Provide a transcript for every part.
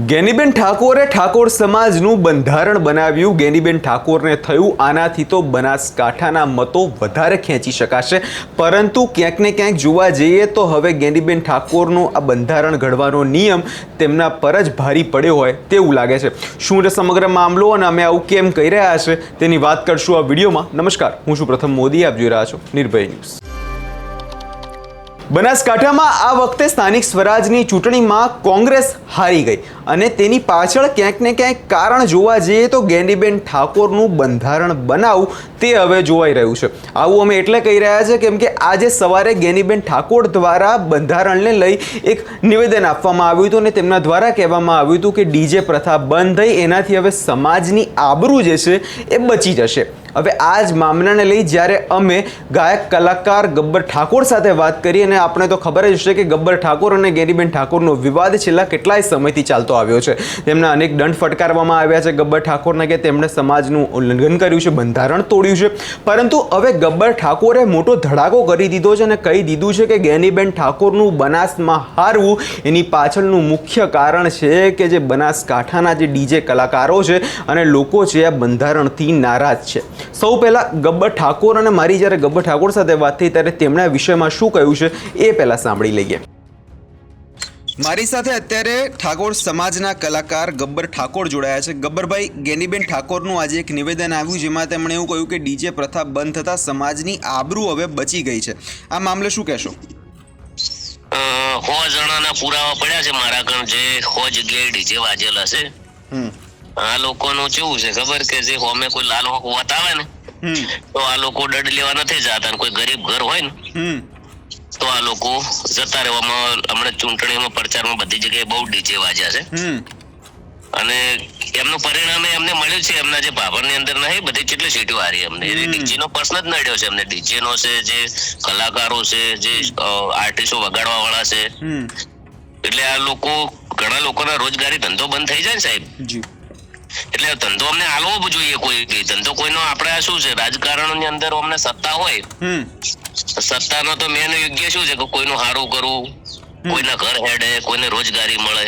ગેનીબેન ઠાકોરે ઠાકોર સમાજનું બંધારણ બનાવ્યું। ગેનીબેન ઠાકોરને થયું આનાથી તો બનાસકાંઠાના મતો વધારે ખેંચી શકાશે, પરંતુ ક્યાંક ને ક્યાંક જોવા જઈએ તો હવે ગેનીબેન ઠાકોરનો આ બંધારણ ઘડવાનો નિયમ તેમના પર જ ભારી પડ્યો હોય તેવું લાગે છે। શું છે સમગ્ર મામલો અને અમે આવું કેમ કહી રહ્યા છે તેની વાત કરશું આ વિડીયોમાં। નમસ્કાર, હું છું પ્રથમ મોદી, આપ જોઈ રહ્યા છો નિર્ભય ન્યૂઝ। બનાસકાંઠામાં આ વખતે સ્થાનિક સ્વરાજની ચૂંટણીમાં કોંગ્રેસ હારી ગઈ અને તેની પાછળ ક્યાંક ને ક્યાંક કારણ જોવા જઈએ તો ગેનીબેન ઠાકોરનું બંધારણ બનાવવું તે હવે જોવાઈ રહ્યું છે। આવું અમે એટલે કહી રહ્યા છે કેમ કે આજે સવારે ગેનીબેન ઠાકોર દ્વારા બંધારણને લઈ એક નિવેદન આપવામાં આવ્યું હતું અને તેમના દ્વારા કહેવામાં આવ્યું હતું કે ડીજે પ્રથા બંધ થઈ એનાથી હવે સમાજની આબરૂ જે છે એ બચી જશે। હવે આ જ મામલાને લઈ જ્યારે અમે ગાયક કલાકાર ગબ્બર ઠાકોર સાથે વાત કરી અને આપણે તો ખબર જ છે કે ગબ્બર ઠાકોર અને ગેનીબેન ઠાકોરનો વિવાદ છેલ્લા કેટલાય સમયથી ચાલતો આવ્યો છે। તેમના અનેક દંડ ફટકારવામાં આવ્યા છે ગબ્બર ઠાકોરને કે તેમણે સમાજનું ઉલ્લંઘન કર્યું છે, બંધારણ તોડ્યું છે, પરંતુ હવે ગબ્બર ઠાકોરે મોટો ધડાકો કરી દીધો છે અને કહી દીધું છે કે ગેનીબેન ઠાકોરનું બનાસમાં હારવું એની પાછળનું મુખ્ય કારણ છે કે જે બનાસકાંઠાના જે ડીજે કલાકારો છે અને લોકો છે આ બંધારણથી નારાજ છે। સૌ પહેલાં ગબ્બર ઠાકોર અને મારી જ્યારે ગબ્બર ઠાકોર સાથે વાત થઈ ત્યારે તેમણે આ વિષયમાં શું કહ્યું છે એ પહેલાં સાંભળી લઈએ। મારી સાથે અત્યારે ઠાકોર સમાજના કલાકાર ગબ્બર ઠાકોર જોડાયા છે। ગબ્બરભાઈ, ગેનીબેન ઠાકોરનું આજે એક નિવેદન આવ્યું જેમાં તેમણે એવું કહ્યું કે ડીજે પ્રથા બંધ થતાં સમાજની આબરૂ હવે બચી ગઈ છે। આ મામલે શું કહેશો? 100 જણાના પુરાવા પડ્યા છે મારા કણ જે 100 જગ્યાએ ડીજે વાજેલા છે। આ લોકોનું કેવું છે ખબર કે જે હોમે કોઈ લાલ હોક વતાવે ને તો આ લોકો દંડ લેવા નથી જતા, કોઈ ગરીબ ઘર હોય ને તો આ લોકો જતા રહેવામાં। હમણાં ચૂંટણીમાં પ્રચારમાં બધી જગ્યાએ બહુ ડીજે વાજ્યા છે અને એમનું પરિણામ એમને મળ્યું છે। એમના જે ભાભરની અંદર નહીં બધી કેટલી સીટો હારી એમને, ડીજે નો પ્રશ્ન જ નડ્યો છે એમને। ડીજે નો છે, જે કલાકારો છે, જે આર્ટિસ્ટો વગાડવા વાળા છે, એટલે આ લોકો ઘણા લોકોના રોજગારી ધંધો બંધ થઈ જાય ને સાહેબ, એટલે ધંધો અમને આલવો જોઈએ। કોઈ ધંધો કોઈનો આપણે શું છે રાજકારણની અંદર અમને સત્તા હોય, સત્તાનો તો મેન યોગ્ય શું છે કે કોઈનું સારું કરવું, કોઈના ઘર હેડે, કોઈને રોજગારી મળે,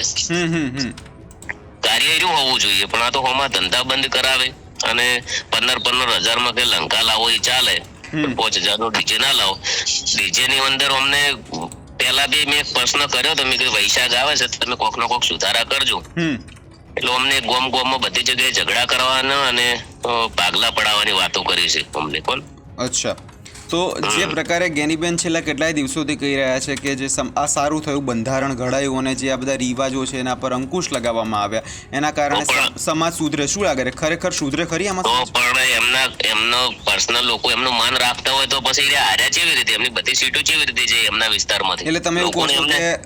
કાર્ય એવું હોવું જોઈએ। પણ આ તો હોમાં ધંધા બંધ કરાવે અને 15 હજારમાં કે લંકા લાવો એ ચાલે, 5000 નો ડીજે ના લાવો। ડીજે ની અંદર અમને પેલા બી મેં એક પ્રશ્ન કર્યો તો મેં કે વૈશાખ આવે છે તમે કોક નો કોક સુધારા કરજો, એટલે અમને ગોમ-ગોમમાં બધી જગ્યાએ ઝઘડા કરવાના અને ભાગલા પડાવવાની વાતો કરી છે અમને કોણ। અચ્છા, તો જે પ્રકારે ગેનીબેન છેલ્લા કેટલાય દિવસોથી કહી રહ્યા છે કે જે આ સારું થયું બંધારણ ઘડાયું અને જે આ બધા રિવાજો છે એના પર અંકુશ લગાવવામાં આવ્યા એના કારણે સમાજ સુધરે, શું લાગે ખરેખર સુધરે ખરી આમાં? તો પણ એમનો પર્સનલ લોકો એમનું માન રાખતા હોય તો પછી હાર્યા કેવી રીતે? એમની બધી સીટો કેવી રીતે છે એમના વિસ્તારમાંથી? એટલે તમે એવું કહો છો કે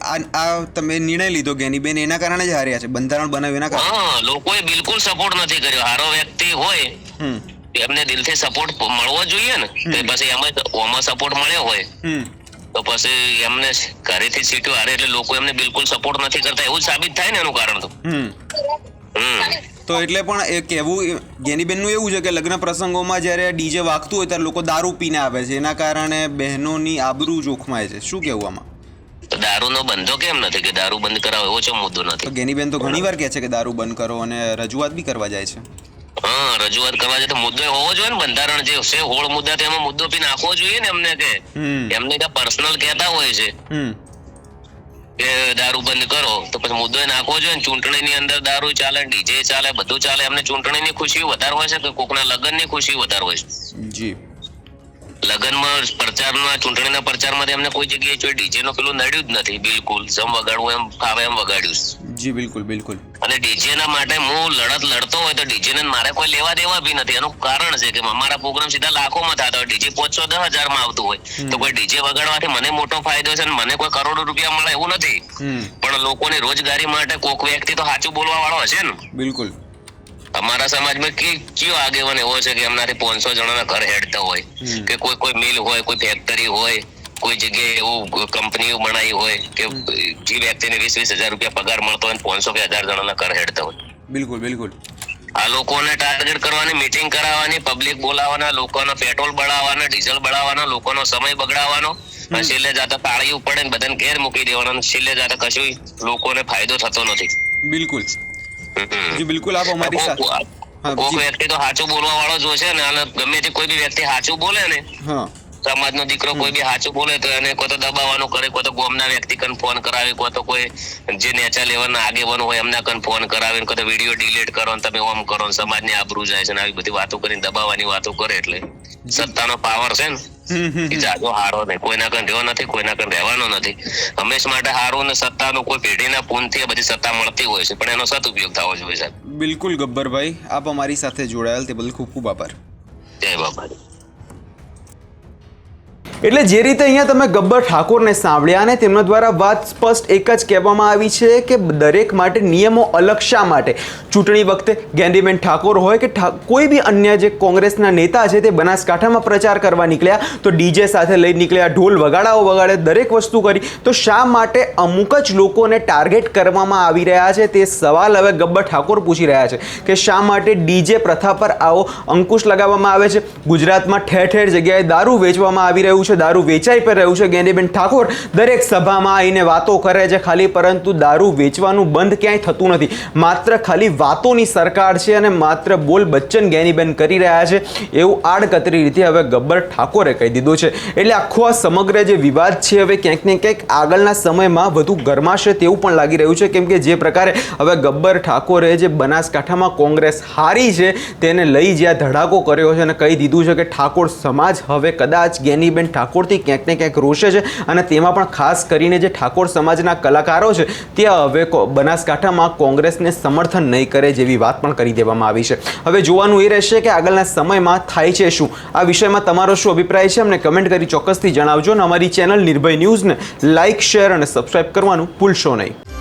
આ તમે નિર્ણય લીધો ગેનીબેન એના કારણે જ હાર્યા છે, બંધારણ બનાવ્યું એના કારણે? હા, લોકોએ બિલકુલ સપોર્ટ નથી કર્યો। હારો વ્યક્તિ હોય એમને દિલથી સપોર્ટ મળવો જોઈએ ને, તો પછી એમાં સપોર્ટ મળ્યો હોય તો પછી એમને ઘરેથી સીટો હારે એટલે લોકો એમને બિલકુલ સપોર્ટ નથી કરતા એવું સાબિત થાય ને એનું કારણ તો એટલે પણ એ કહેવું ગેનીબેનનું એવું છે કે લગ્ન પ્રસંગોમાં જ્યારે ડીજે વાગતું હોય ત્યારે લોકો દારૂ પીને આવે છે, એના કારણે બહેનોની આબરૂ જોખમાય છે। શું કહેવું આમાં? તો દારૂનો બંધો કેમ નથી કે દારૂ બંધ કરાવો એવો છો મુદ્દો નથી? તો ગેનીબેન તો ઘણીવાર કહે છે કે દારૂ બંધ કરો અને રજૂઆત બી કરવા જાય છે। હા, રજૂઆત કરવા જાય તો મુદ્દો હોવો જોઈએ ને, બંધારણ જે છે 16 મુદ્દા તેમાં મુદ્દો બી નાખવો જોઈએ ને એમને, કે એમને કે પર્સનલ કહેતા હોય છે કે દારૂ બંધ કરો તો પછી મુદ્દો નાખવો જોઈએ ને। ચૂંટણીની અંદર દારૂ ચાલે, ડીજે ચાલે, બધું ચાલે, એમને ચૂંટણીની ખુશી વધારે હોય છે કે કોકના લગ્નની ખુશી વધારે હોય છે? જી, લગ્નમાં પ્રચારમાં ચૂંટણીના પ્રચારમાં એમને કોઈ જગ્યાએ કોઈ ડીજે નો પેલું નડ્યું જ નથી બિલકુલ, જેમ વગાડવું એમ ફાવે એમ વગાડ્યું। જી બિલકુલ બિલકુલ। અને ડીજે ના માટે હું લડત લડતો હોય તો ડીજે ને મારે કોઈ લેવા દેવા બી નથી। એનું કારણ છે કે અમારા પ્રોગ્રામ સીધા લાખોમાં થતા હોય, ડીજે 500-10,000 માં આવતું હોય, તો કોઈ ડીજે વગાડવાથી મને મોટો ફાયદો છે અને મને કોઈ કરોડો રૂપિયા મળે એવું નથી, પણ લોકોની રોજગારી માટે કોક વ્યક્તિ તો સાચું બોલવા વાળો હશે ને। બિલકુલ। અમારા સમાજમાં કયો આગેવાન એવો છે કે એમનાથી 500 જણાના ઘર હેડતા હોય, કે કોઈ મિલ હોય, કોઈ ફેક્ટરી હોય, કોઈ જગ્યાએ એવું કંપનીઓ બનાવી હોય કે જે વ્યક્તિને 20,000 રૂપિયા પગાર મળતો હોય 500 કે 1000 જણાના ઘર હેડતા હોય? બિલકુલ બિલકુલ। આ લોકોને ટાર્ગેટ કરવાની, મીટિંગ કરાવવાની, પબ્લિક બોલાવવાના, લોકોનો પેટ્રોલ બળાવવાના, ડીઝલ બળાવવાના, લોકોનો સમય બગડાવવાનો, છેલ્લે જાતા તાળીઓ પડે ને બધાને ઘેર મૂકી દેવાના, છેલ્લે જાતા કશું લોકોને ફાયદો થતો નથી। બિલકુલ જી બિલકુલ આપ અમારી સાથે હા કોઈક જી વ્યક્તિ તો સાચું બોલવા વાળો જોશે ને, અને ગમે તે કોઈ બી વ્યક્તિ સાચું બોલે ને, હા સમાજનો દીકરો કોઈ બી સાચું બોલે તો એને કોઈ તો દબાવવાનું કરે, કોઈ તો ગોમના વ્યક્તિ કન ફોન કરાવે, કોઈ તો કોઈ જે નેચા લેવલના આગેવાનો હોય એમના કન ફોન કરાવે, કોઈ તો વિડીયો ડિલીટ કરો ને તમે ઓમ કરો ને સમાજની આબરૂ જાય છે ને આવી બધી વાતો કરીને દબાવવાની વાતો કરે. એટલે સત્તાનો પાવર છે ને એ જાજો હારો નહીં, કોઈના કન રહેવો નથી, કોઈના કન રહેવાનો નથી. હંમેશ માટે હારું ને સત્તાનું કોઈ પેઢીના પૂનથી આ બધી સત્તા મળતી હોય છે, પણ એનો સદુપયોગ થવો જોઈએ સાહેબ. બિલકુલ ગબ્બરભાઈ, આપ અમારી સાથે જોડાયેલ તે બદલ ખૂબ ખૂબ આભાર. જય બાબા. એટલે જે રીતે અહીંયા તમે ગબ્બર ઠાકોરને સાંભળ્યા અને તેમના દ્વારા વાત સ્પષ્ટ એક જ કહેવામાં આવી છે કે દરેક માટે નિયમો અલગ. શા માટે ચૂંટણી વખતે ગેંડીબેન ઠાકોર હોય કે કોઈ બી અન્ય જે કોંગ્રેસના નેતા છે તે બનાસકાંઠામાં પ્રચાર કરવા નીકળ્યા તો ડીજે સાથે લઈ નીકળ્યા, ઢોલ વગાડાઓ વગાડે, દરેક વસ્તુ કરી, તો શા માટે અમુક જ લોકોને ટાર્ગેટ કરવામાં આવી રહ્યા છે તે સવાલ હવે ગબ્બર ઠાકોર પૂછી રહ્યા છે કે શા માટે ડીજે પ્રથા પર આવો અંકુશ લગાવવામાં આવે છે. ગુજરાતમાં ઠેર ઠેર જગ્યાએ દારૂ વેચવામાં આવી રહ્યું છે, દારૂ વેચાઈ પર રહ્યું છે. ગેંડીબેન ઠાકોર દરેક સભામાં આવીને વાતો કરે છે ખાલી, પરંતુ દારૂ વેચવાનું બંધ ક્યાંય થતું નથી. માત્ર ખાલી વાતોની સરકાર છે અને માત્ર બોલ બચ્ચન ગેંડીબેન કરી રહ્યા છે એવું આડકતરી રીતે હવે ગબ્બર ઠાકોરે કહી દીધું છે. એટલે આખો આ સમગ્ર જે વિવાદ છે હવે ક્યાંક ને ક્યાંક આગળના સમયમાં વધુ ગરમાશે તેવું પણ લાગી રહ્યું છે, કેમ કે જે પ્રકારે હવે ગબ્બર ઠાકોરે જે બનાસકાંઠામાં કોંગ્રેસ હારી છે તેને લઈ જ્યાં ધડાકો કર્યો છે અને કહી દીધું છે કે ઠાકોર સમાજ હવે કદાચ ગેંડીબેન ઠાકોરથી ક્યાંક ને ક્યાંક રોષે છે, અને તેમાં પણ ખાસ કરીને જે ઠાકોર સમાજના કલાકારો છે ત્યાં હવે બનાસકાંઠામાં કોંગ્રેસને સમર્થન નહીં કરે જેવી વાત પણ કરી દેવામાં આવી છે. હવે જોવાનું એ રહેશે કે આગળના સમયમાં થાય છે શું. આ વિષયમાં તમારો શું અભિપ્રાય છે અમને કમેન્ટ કરી ચોક્કસથી જણાવજો, અને અમારી ચેનલ નિર્ભય ન્યૂઝને લાઇક, શેર અને સબસ્ક્રાઇબ કરવાનું ભૂલશો નહીં.